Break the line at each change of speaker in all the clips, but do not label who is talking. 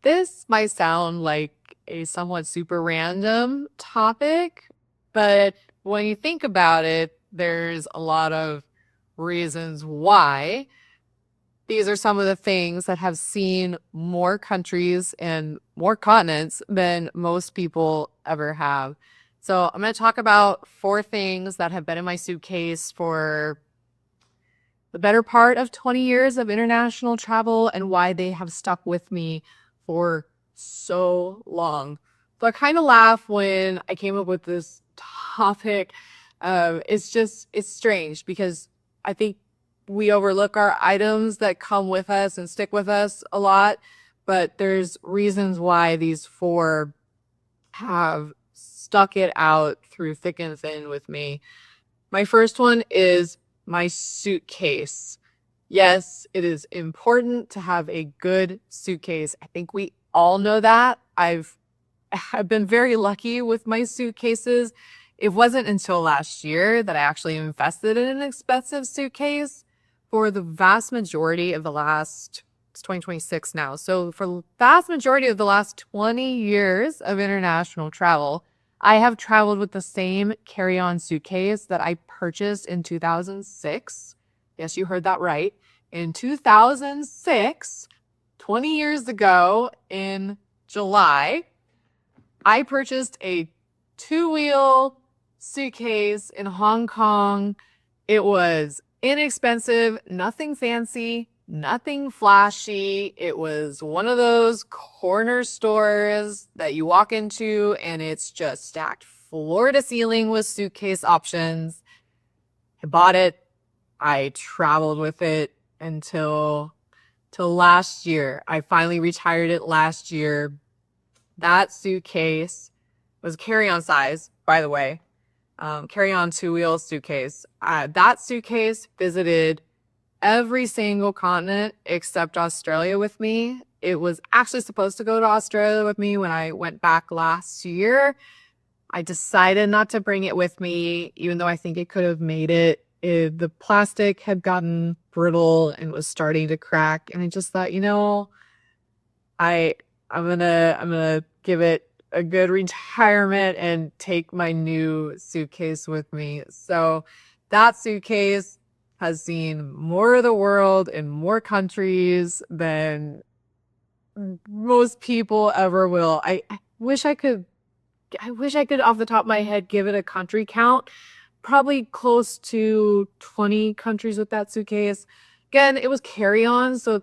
This might sound like a somewhat super random topic, but when you think about it, there's a lot of reasons why. These are some of the things that have seen more countries and more continents than most people ever have. So, I'm going to talk about four things that have been in my suitcase for the better part of 20 years of international travel and why they have stuck with me for so long. So I kind of laugh when I came up with this topic. It's strange because I think we overlook our items that come with us and stick with us a lot, but there's reasons why these four have stuck it out through thick and thin with me. My first one is my suitcase. Yes, it is important to have a good suitcase. I think we all know that. I've been very lucky with my suitcases. It wasn't until last year that I actually invested in an expensive suitcase for the vast majority of the last it's 2026 now. So for the vast majority of the last 20 years of international travel, I have traveled with the same carry-on suitcase that I purchased in 2006. Yes, you heard that right. In 2006, 20 years ago in July, I purchased a two-wheel suitcase in Hong Kong. It was inexpensive, nothing fancy, nothing flashy. It was one of those corner stores that you walk into and it's just stacked floor to ceiling with suitcase options. I bought it. I traveled with it until till last year. I finally retired it last year. That suitcase was carry-on size, by the way. Carry-on two-wheel suitcase. That suitcase visited every single continent except Australia with me. It was actually supposed to go to Australia with me when I went back last year. I decided not to bring it with me, even though I think it could have made it. The plastic had gotten brittle and was starting to crack, and I just thought, I I'm gonna give it a good retirement and take my new suitcase with me. So that suitcase has seen more of the world in more countries than most people ever will. I wish I could off the top of my head give it a country count. Probably close to 20 countries with that suitcase. Again, it was carry on, so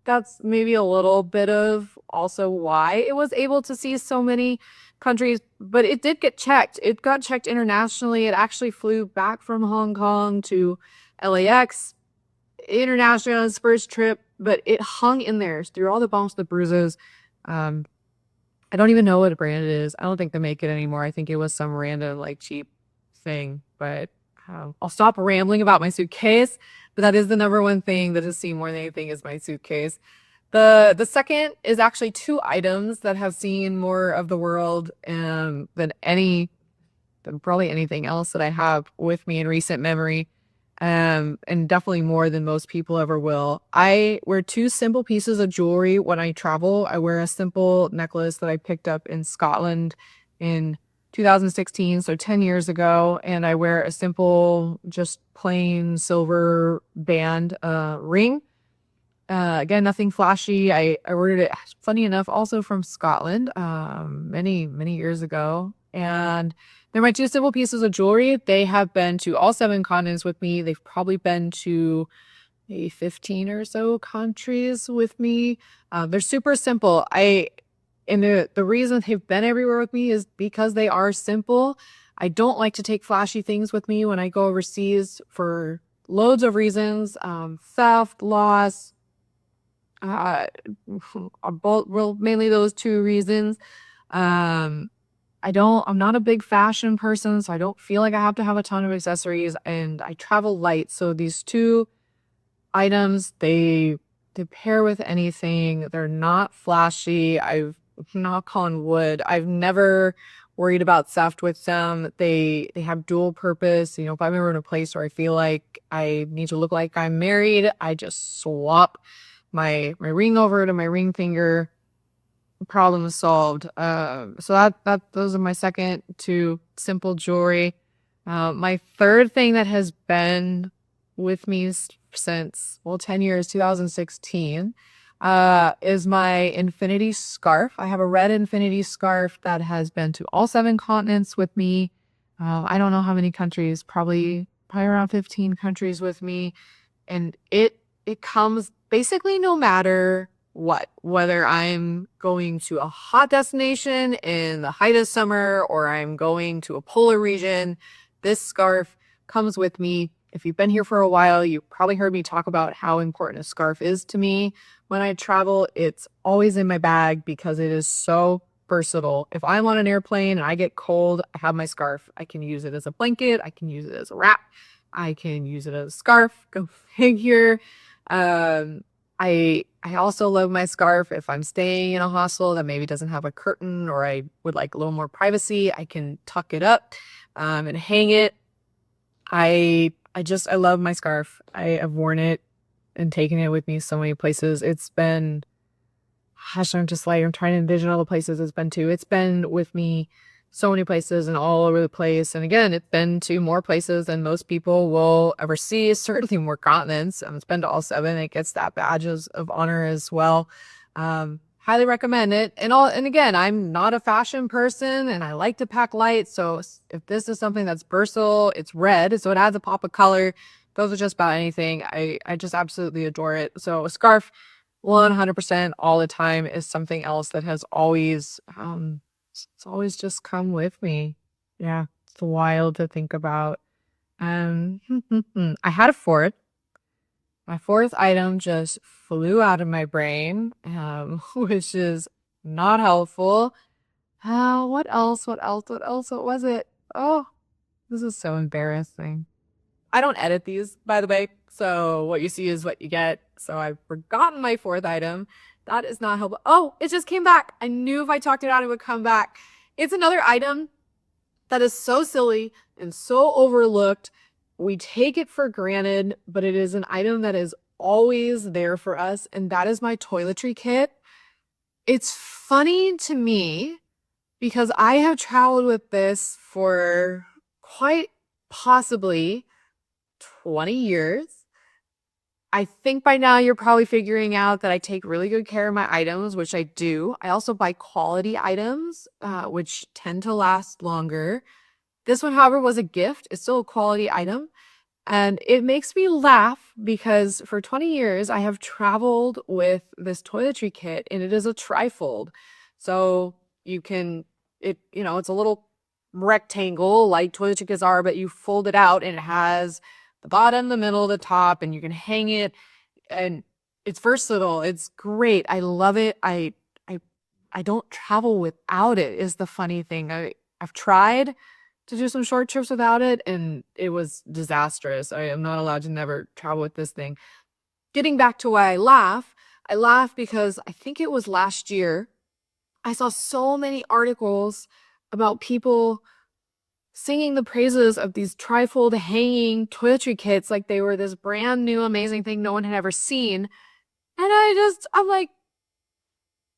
that's maybe a little bit of also why it was able to see so many countries, but it did get checked. It got checked internationally. It actually flew back from Hong Kong to LAX internationally on its first trip, but it hung in there through all the bumps, the bruises. Um, I don't even know what brand it is. I don't think they make it anymore. I think it was some random, like, cheap thing, but I'll stop rambling about my suitcase. But that is the number one thing that has seen more than anything is my suitcase. The second is actually two items that have seen more of the world than probably anything else that I have with me in recent memory. And definitely more than most people ever will. I wear two simple pieces of jewelry when I travel. I wear a simple necklace that I picked up in Scotland in 2016, so 10 years ago, and I wear a simple, just plain silver band ring. Again, nothing flashy. I ordered it, funny enough, also from Scotland, many, many years ago. And they're my two simple pieces of jewelry. They have been to all seven continents with me. They've probably been to maybe 15 or so countries with me. They're super simple. And the reason they've been everywhere with me is because they are simple. I don't like to take flashy things with me when I go overseas for loads of reasons, theft, loss, uh, well, mainly those two reasons. Um, I'm not a big fashion person, so I don't feel like I have to have a ton of accessories, and I travel light. So these two items, they pair with anything. They're not flashy. I've knock on wood. I've never worried about theft with them. They have dual purpose. If I'm ever in a place where I feel like I need to look like I'm married, I just swap my ring over to my ring finger. problem solved. So that those are my second two simple jewelry. My third thing that has been with me since, well, 10 years, 2016, is my infinity scarf. I have a red infinity scarf that has been to all 7 continents with me. I don't know how many countries, probably around 15 countries with me. And it comes basically no matter what, whether I'm going to a hot destination in the height of summer or I'm going to a polar region, this scarf comes with me. If you've been here for a while, you probably heard me talk about how important a scarf is to me. When I travel, it's always in my bag because it is so versatile. If I'm on an airplane and I get cold, I have my scarf. I can use it as a blanket, I can use it as a wrap, I can use it as a scarf. Go figure. Um, I also love my scarf if I'm staying in a hostel that maybe doesn't have a curtain or I would like a little more privacy. I can tuck it up and hang it. I love my scarf. I have worn it and taken it with me so many places. It's been, gosh, I'm trying to envision all the places it's been to. It's been with me so many places and all over the place. And again, it's been to more places than most people will ever see, certainly more continents. It's been to all 7. It gets that badges of honor as well. Highly recommend it. And again, I'm not a fashion person and I like to pack light. So if this is something that's versatile, it's red, so it adds a pop of color. Goes with just about anything. I just absolutely adore it. So a scarf, 100% all the time, is something else that has always, it's always just come with me. Yeah, it's wild to think about. Um, I had a fourth. My fourth item just flew out of my brain, which is not helpful. What else? What else? What else? What was it? Oh, this is so embarrassing. I don't edit these, by the way. So what you see is what you get. So I've forgotten my fourth item. That is not helpful. Oh, it just came back. I knew if I talked it out, it would come back. It's another item that is so silly and so overlooked. We take it for granted, but it is an item that is always there for us, and that is my toiletry kit. It's funny to me because I have traveled with this for quite possibly 20 years. I think by now you're probably figuring out that I take really good care of my items, which I do. I also buy quality items, which tend to last longer. This one, however, was a gift. It's still a quality item. And it makes me laugh because for 20 years I have traveled with this toiletry kit and it is a trifold. So you can, it's a little rectangle like toiletry kits are, but you fold it out and it has the bottom, the middle, the top, and you can hang it and it's versatile. It's great. I love it. I don't travel without it is the funny thing. I've tried to do some short trips without it and it was disastrous. I am not allowed to never travel with this thing. Getting back to why I laugh because I think it was last year I saw so many articles about people singing the praises of these trifold hanging toiletry kits like they were this brand new amazing thing no one had ever seen. And I'm like,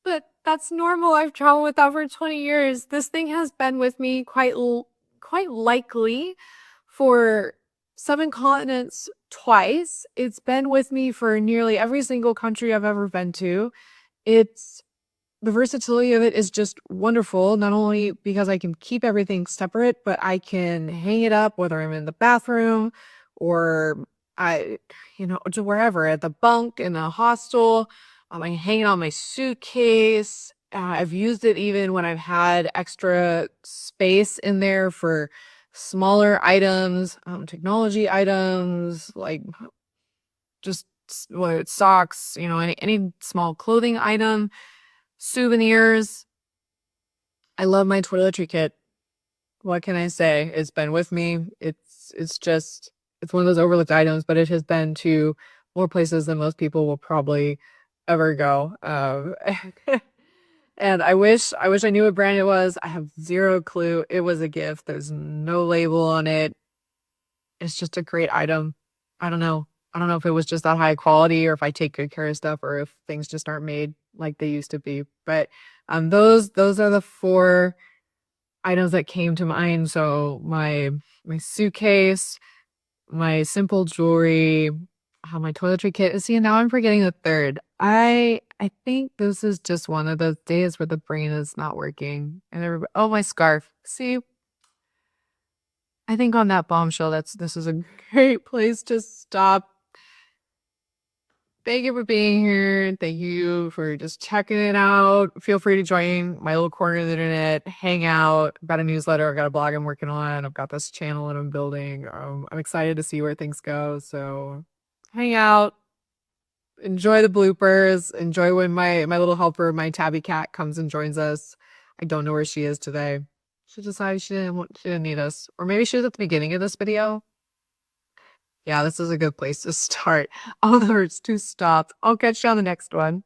but that's normal. I've traveled with that for 20 years. This thing has been with me quite likely for 7 continents twice. It's been with me for nearly every single country I've ever been to. It's the versatility of it is just wonderful, not only because I can keep everything separate, but I can hang it up whether I'm in the bathroom or to wherever, at the bunk, in the hostel. I can hang it on my suitcase. I've used it even when I've had extra space in there for smaller items, technology items, like just whether it's socks, any small clothing item, souvenirs. I love my toiletry kit. What can I say? It's been with me. It's one of those overlooked items, but it has been to more places than most people will probably ever go. And I wish I knew what brand it was. I have zero clue. It was a gift. There's no label on it. It's just a great item. I don't know. I don't know if it was just that high quality or if I take good care of stuff or if things just aren't made like they used to be. But those are the four items that came to mind. So my suitcase, my simple jewelry, my toiletry kit. See, now I'm forgetting the third. I think this is just one of those days where the brain is not working. And oh, my scarf. See, I think on that bombshell, this is a great place to stop. Thank you for being here. Thank you for just checking it out. Feel free to join my little corner of the internet, hang out. I've got a newsletter, I've got a blog I'm working on, I've got this channel that I'm building. I'm excited to see where things go. So hang out, enjoy the bloopers, enjoy when my little helper, my tabby cat, comes and joins us. I don't know where she is today. She decided she didn't need us. Or maybe she was at the beginning of this video. Yeah, this is a good place to start. All the words to stop. I'll catch you on the next one.